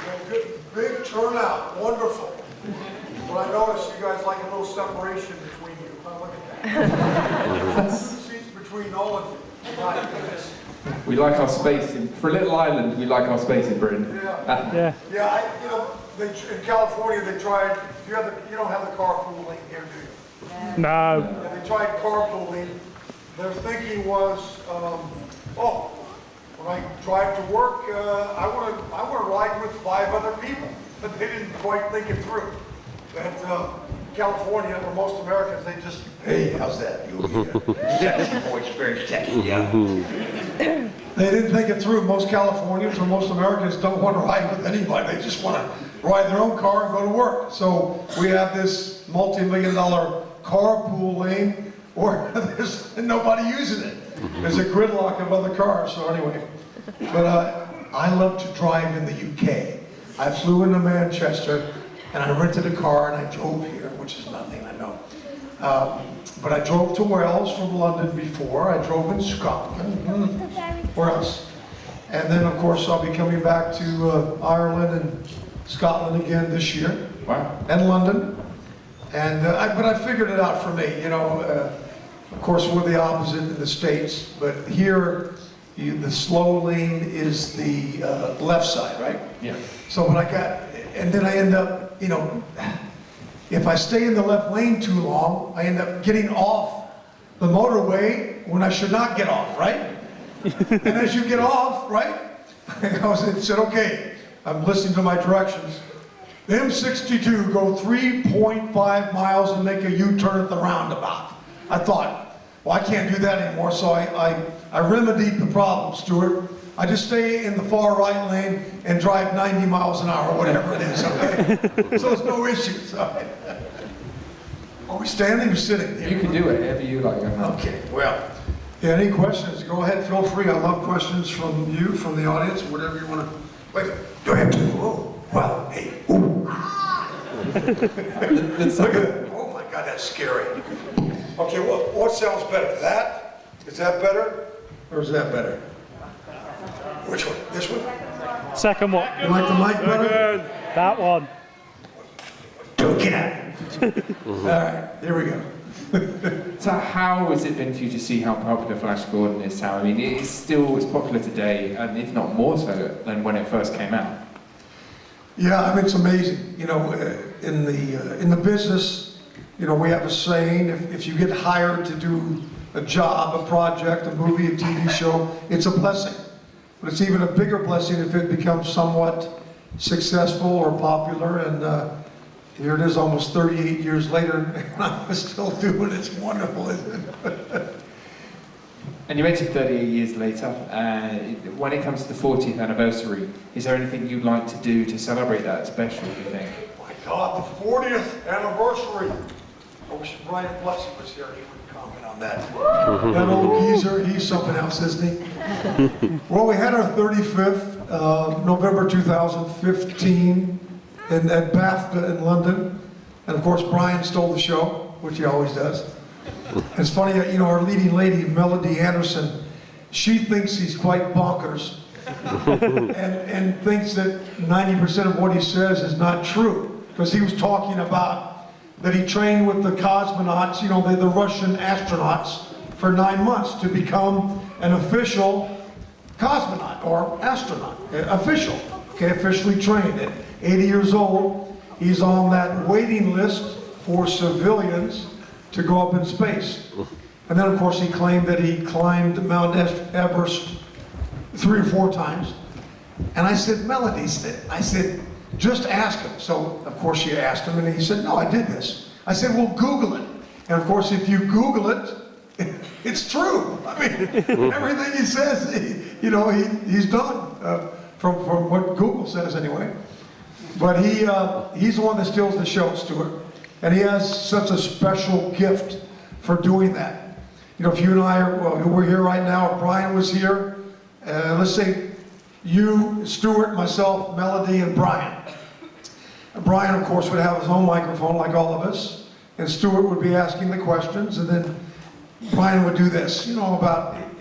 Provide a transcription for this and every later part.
Well, good, big turnout, wonderful. But I noticed you guys like a little separation between you. Huh, look at that. Seats between all of you. My goodness. We like our space for a little island. We like our space in Britain. Yeah. Yeah. You know, in California they tried. You don't have the carpooling here, do you? No. Yeah, they tried carpooling. Their thinking was, when I drive to work, I want to ride with 5 other people. But they didn't quite think it through. That California, or most Americans, they just, hey, how's that? You'll be sexy voice, very sexy, yeah. They didn't think it through. Most Californians or most Americans don't want to ride with anybody. They just want to ride their own car and go to work. So we have this multi-million-dollar carpool lane where there's nobody using it. There's a gridlock of other cars. So anyway, but I love to drive in the UK. I flew into Manchester and I rented a car and I drove here, which is nothing, I know. But I drove to Wales from London before. I drove in Scotland. Where else? And then, of course, I'll be coming back to Ireland and Scotland again this year. Wow. And London. And but I figured it out for me. You know, of course, we're the opposite in the States, but here the slow lane is the left side, right? Yeah. So when and then I end up, you know, if I stay in the left lane too long, I end up getting off the motorway when I should not get off, right? And as you get off, right, I said, okay, I'm listening to my directions. The M62, go 3.5 miles and make a U-turn at the roundabout. I thought, well, I can't do that anymore, so I remedied the problem, Stuart. I just stay in the far right lane and drive 90 miles an hour, whatever it is, okay? So there's no issues. Are we standing or sitting? You can do it, whatever you like. Okay, well, yeah, any questions, go ahead, feel free. I love questions from you, from the audience, whatever you want to. Wait, do I have to? Oh, well, hey, ooh. Look at that. Oh my God, that's scary. Okay, what sounds better? That? Is that better? Or is that better? Which one? This one? Second one. You like the mic better? That one. Don't get out. All right, here we go. So how has it been for you to see how popular Flash Gordon is now? I mean, it's popular today, and if not more so than when it first came out. Yeah, I mean, it's amazing. You know, in the business, you know, we have a saying: if you get hired to do a job, a project, a movie, a TV show, it's a blessing. But it's even a bigger blessing if it becomes somewhat successful or popular. And here it is, almost 38 years later, and I'm still doing it. It's wonderful, isn't it? And you mentioned 38 years later. When it comes to the 40th anniversary, is there anything you'd like to do to celebrate that special, do you think? My God, the 40th anniversary. I wish Brian Blessing was here. He would comment on that. That old geezer, he's something else, isn't he? Well, we had our 35th, November 2015, at BAFTA in London. And of course, Brian stole the show, which he always does. It's funny, you know, our leading lady, Melody Anderson, she thinks he's quite bonkers and thinks that 90% of what he says is not true. Because he was talking about that he trained with the cosmonauts, you know, the Russian astronauts, for 9 months to become an official cosmonaut or astronaut, official, okay, officially trained. At 80 years old, he's on that waiting list for civilians to go up in space. And then, of course, he claimed that he climbed Mount Everest 3 or 4 times. And I said, Melody, I said, just ask him. So, of course, she asked him, and he said, no, I did this. I said, well, Google it. And, of course, if you Google it, it's true. I mean, everything he says, you know, he's done, from what Google says anyway. But he's the one that steals the show, Stuart. And he has such a special gift for doing that. You know, if you and I we're here right now, if Brian was here, let's say you, Stuart, myself, Melody, and Brian. Brian, of course, would have his own microphone like all of us, and Stuart would be asking the questions, and then Brian would do this, you know,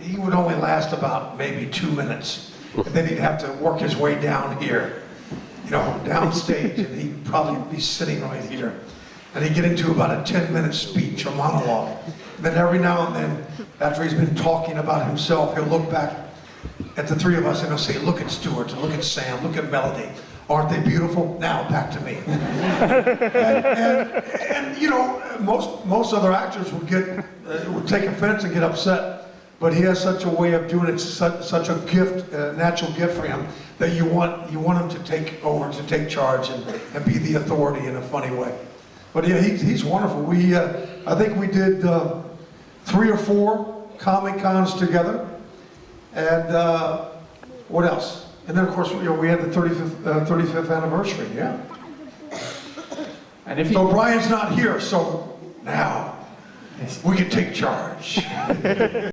he would only last about maybe 2 minutes. and then he'd have to work his way down here, you know, downstage, and he'd probably be sitting right here. And he'd get into about a 10-minute speech or monologue. And then every now and then, after he's been talking about himself, he'll look back at the three of us and he'll say, look at Stuart, look at Sam, look at Melody. Aren't they beautiful? Now back to me. and you know, most other actors would take offense and get upset. But he has such a way of doing it, such a gift, natural gift for him, that you want him to take over, to take charge, and be the authority in a funny way. But yeah, he's wonderful. I think we did 3 or 4 Comic Cons together, and what else? And then of course, you know, we had the 35th anniversary. Yeah. And if So Brian's not here, so now we can take charge.